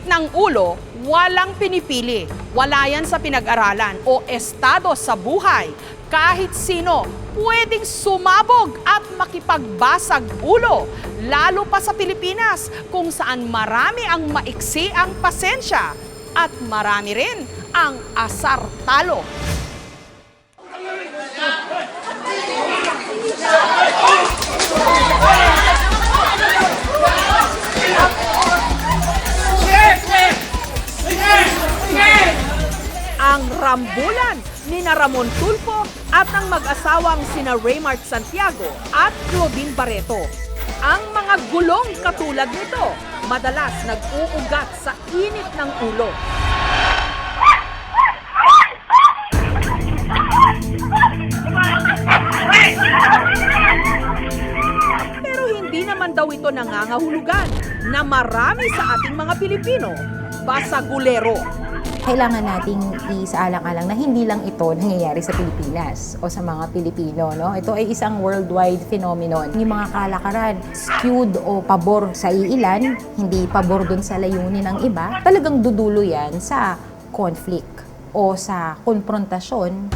ng ulo, walang pinipili. Wala yan sa pinag-aralan o estado sa buhay. Kahit sino, pwedeng sumabog at makipagbasag ulo. Lalo pa sa Pilipinas, kung saan marami ang maiksi ang pasensya at marami rin ang asar talo. Ang rambulan ni Ramon Tulfo at ang mag-asawang sina Raymart Santiago at Claudine Barreto. Ang mga gulong katulad nito, madalas nag-uugat sa init ng ulo. Pero hindi naman daw ito nangangahulugan na marami sa ating mga Pilipino basagulero. Kailangan nating isaalang-alang na hindi lang ito nangyayari sa Pilipinas o sa mga Pilipino. No? Ito ay isang worldwide phenomenon. Yung mga kalakaran, skewed o pabor sa iilan, hindi pabor dun sa layunin ng iba, talagang dudulo yan sa conflict o sa konfrontasyon.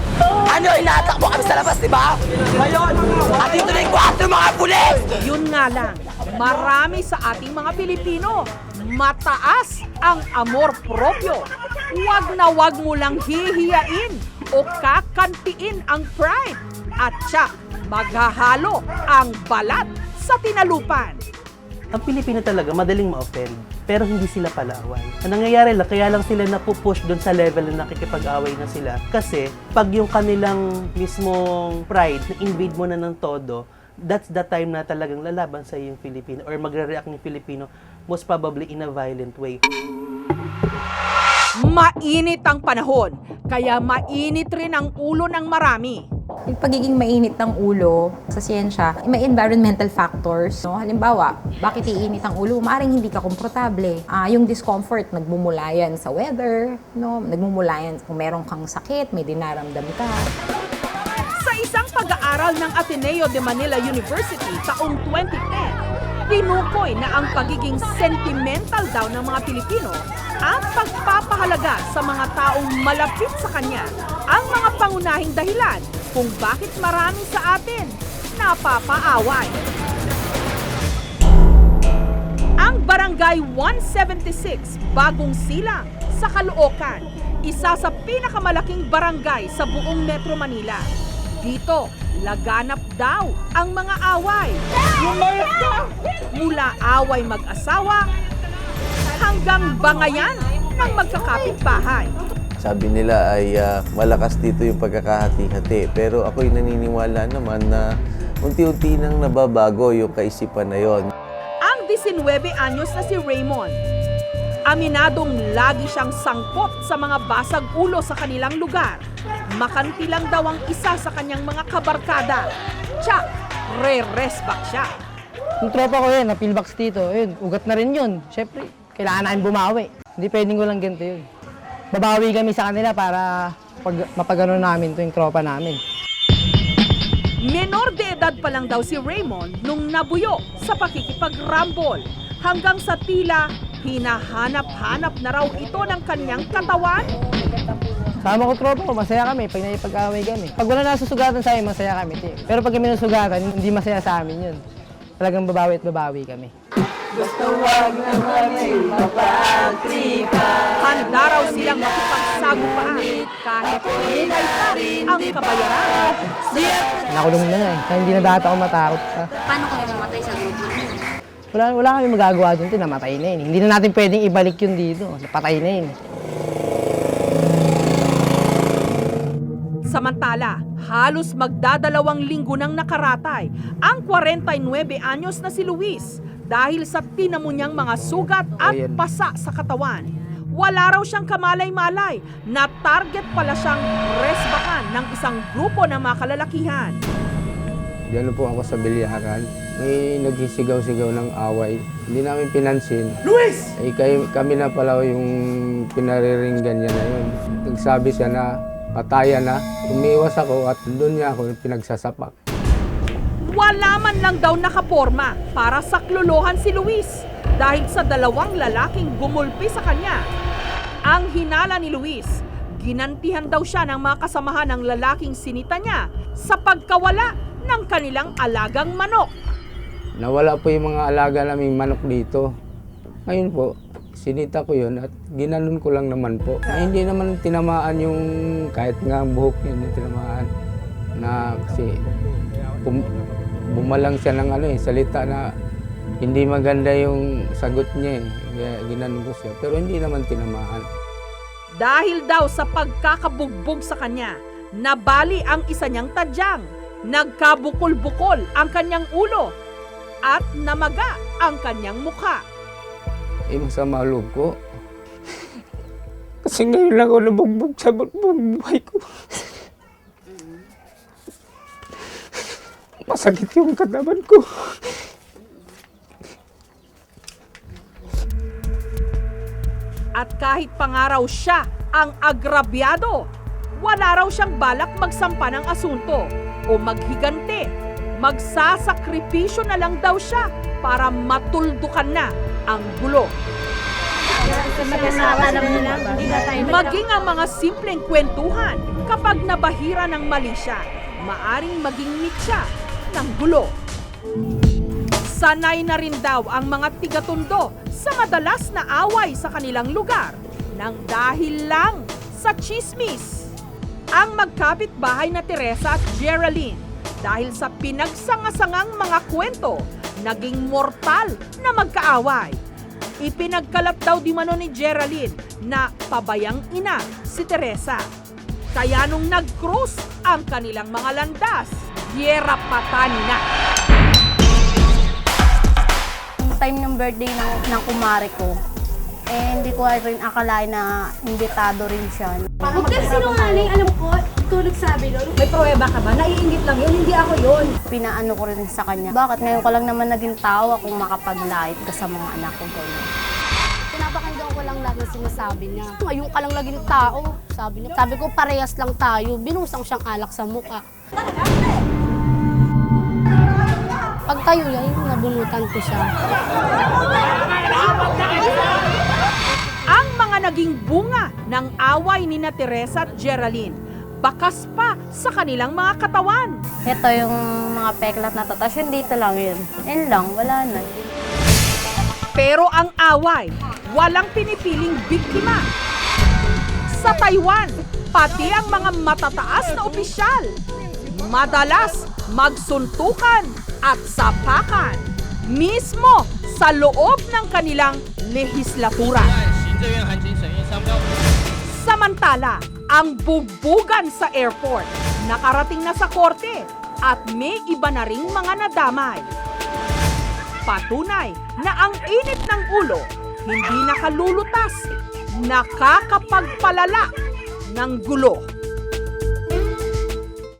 Ano, inatakbo kami sa labas, di ba? Ngayon, at dito na yung 4 mga pulis! Yun nga lang, marami sa ating mga Pilipino, mataas ang amor propyo. Huwag na huwag mo lang hihiyain o kakantiin ang pride. At siya, maghahalo ang balat sa tinalupan. Ang Pilipino talaga madaling ma-offend, pero hindi sila palaaway. Ang nangyayari lang, kaya lang sila napupush doon sa level na nakikipag-away na sila. Kasi pag yung kanilang mismong pride na invade mo na ng todo, that's the time na talagang lalaban sa yung Filipino or magre-react ng Filipino most probably in a violent way. Mainit ang panahon, kaya mainit rin ang ulo ng marami. Yung pagiging mainit ng ulo sa siyensya, may environmental factors. No? Halimbawa, bakit iinit ang ulo? Maaaring hindi ka komportable. Yung discomfort, nagmumula yan sa weather, no? Nagmumula yan kung meron kang sakit, may dinaramdam ka. Sa isang pag-aaral ng Ateneo de Manila University taong 2010, tinukoy na ang pagiging sentimental daw ng mga Pilipino at pagpapahalaga sa mga taong malapit sa kanya ang mga pangunahing dahilan kung bakit marami sa atin napapaaway. Ang Barangay 176, Bagong Silang, sa Caloocan, isa sa pinakamalaking barangay sa buong Metro Manila. Dito, laganap daw ang mga away. Mula away mag-asawa hanggang bangayan ng magkakapit-bahay. Sabi nila ay malakas dito yung pagkakahati-hati. Pero ako'y naniniwala naman na unti-unti nang nababago yung kaisipan na yon. Ang 19 anyos na si Raymond, aminadong lagi siyang sangkot sa mga basag ulo sa kanilang lugar. Makanti lang daw ang isa sa kanyang mga kabarkada. Tsak, re-resback siya. Yung tropa ko yun, na pillbox dito, yun, ugat na rin yun. Siyempre, kailangan namin bumawi. Hindi pwedeng walang ganito yun. Babawi kami sa kanila para mapagano namin to yung tropa namin. Menor de edad pa lang daw si Raymond nung nabuyo sa pakikipag-rumble. Hanggang sa tila, hinahanap-hanap na raw ito ng kanyang katawan. Sama ko tropa ko, masaya kami pag naipag-away kami. Pag wala nasusugatan sa amin, masaya kami. Pero pag kami nasugatan, hindi masaya sa amin yun. Talagang babawi at babawi kami. Gusto wag naman ay mapagtripan. Handa raw silang makipagsagupaan kahit hinay pa ang kabayaran. Nakulong na nga eh, kaya hindi na data ako matakot pa. Paano kayo namatay sa grupo niyo? Wala kami magagawa dun, namatay na yun. Hindi na natin pwedeng ibalik yun dito, patay na yun. Samantala, halos magdadalawang linggo nang nakaratay ang 49 anyos na si Luis dahil sa tinamo niyang mga sugat at pasa sa katawan. Wala raw siyang kamalay-malay na target pala siyang resbakan ng isang grupo ng mga kalalakihan. Diyan po ako sa bilyaran. May nagsisigaw-sigaw ng away. Hindi namin pinansin. Luis! Kami na pala yung pinariringgan niya na yun. Nagsabi siya na patayan na. Umiwas ako at doon niya ako pinagsasapak. Wala man lang daw nakaporma para saklolohan si Luis. dahil sa dalawang lalaking gumulpi sa kanya. Ang hinala ni Luis, ginantihan daw siya ng mga kasamahan ng lalaking sinita niya sa pagkawala ng kanilang alagang manok. Nawala po yung mga alaga naming manok dito. Ngayon po, sinita ko yun at ginanon ko lang naman po. Na hindi naman tinamaan yung kahit nga ang buhok niya, hindi tinamaan. Na kasi bumalang siya ng salita na hindi maganda yung sagot niya. Kaya ginanon ko siya. Pero hindi naman tinamaan. Dahil daw sa pagkakabugbog sa kanya, nabali ang isa niyang tadyang, nagkabukol-bukol ang kanyang ulo, at namaga ang kanyang mukha. Masama loob ko. Kasi ngayon lang ako nabugbog sa buhay ko. Masakit yung katawan ko. At kahit pangaraw siya ang agrabyado, wala raw siyang balak magsampa ng asunto o maghigante. Magsasakripisyo na lang daw siya para matuldukan na ang gulo. Maging ang mga simpleng kwentuhan kapag nabahira ng mali siya, maaring maging mitya ng gulo. Sanay na rin daw ang mga tiga-Tondo sa madalas na away sa kanilang lugar nang dahil lang sa chismis. Ang magkapit-bahay na Teresa at Geraldine, dahil sa pinagsangasangang mga kwento, naging mortal na magkaaway. Ipinagkalap daw di mano ni Geraldine na pabayang ina si Teresa. Kaya nung nag-cross ang kanilang mga landas, Yera patani na. Time ng birthday ng kumare ko, hindi ko rin akalain na imbitado rin siya. Huwag kang sinungaling, alam ko, ikaw nagsabi doon. May pruweba ka ba? Naiingit lang yun, hindi ako yun. Pinaano ko rin sa kanya, bakit ngayon ko lang naman naging tao kung makapag-live ka sa mga anak ko gano'n. Pinapakinggan ko lang lagi sinasabi niya. Ngayon ka lang laging tao, sabi niya. Sabi ko, parehas lang tayo. Binusang siyang alak sa mukha. Pagtayo yan, nabunutan ko siya. Ang mga naging bunga ng away ni na Teresa at Geraldine, bakas pa sa kanilang mga katawan. Ito yung mga peklat na to. Tapos yun dito lang yun. Yun lang, wala na. Pero ang away, walang pinipiling biktima. Sa Taiwan, pati ang mga matataas na opisyal, madalas magsuntukan at sapakan mismo sa loob ng kanilang lehislatura. Samantala, ang bugbugan sa airport nakarating na sa korte at may iba na ring mga nadamay. Patunay na ang init ng ulo hindi nakalulutas, nakakapagpalala ng gulo.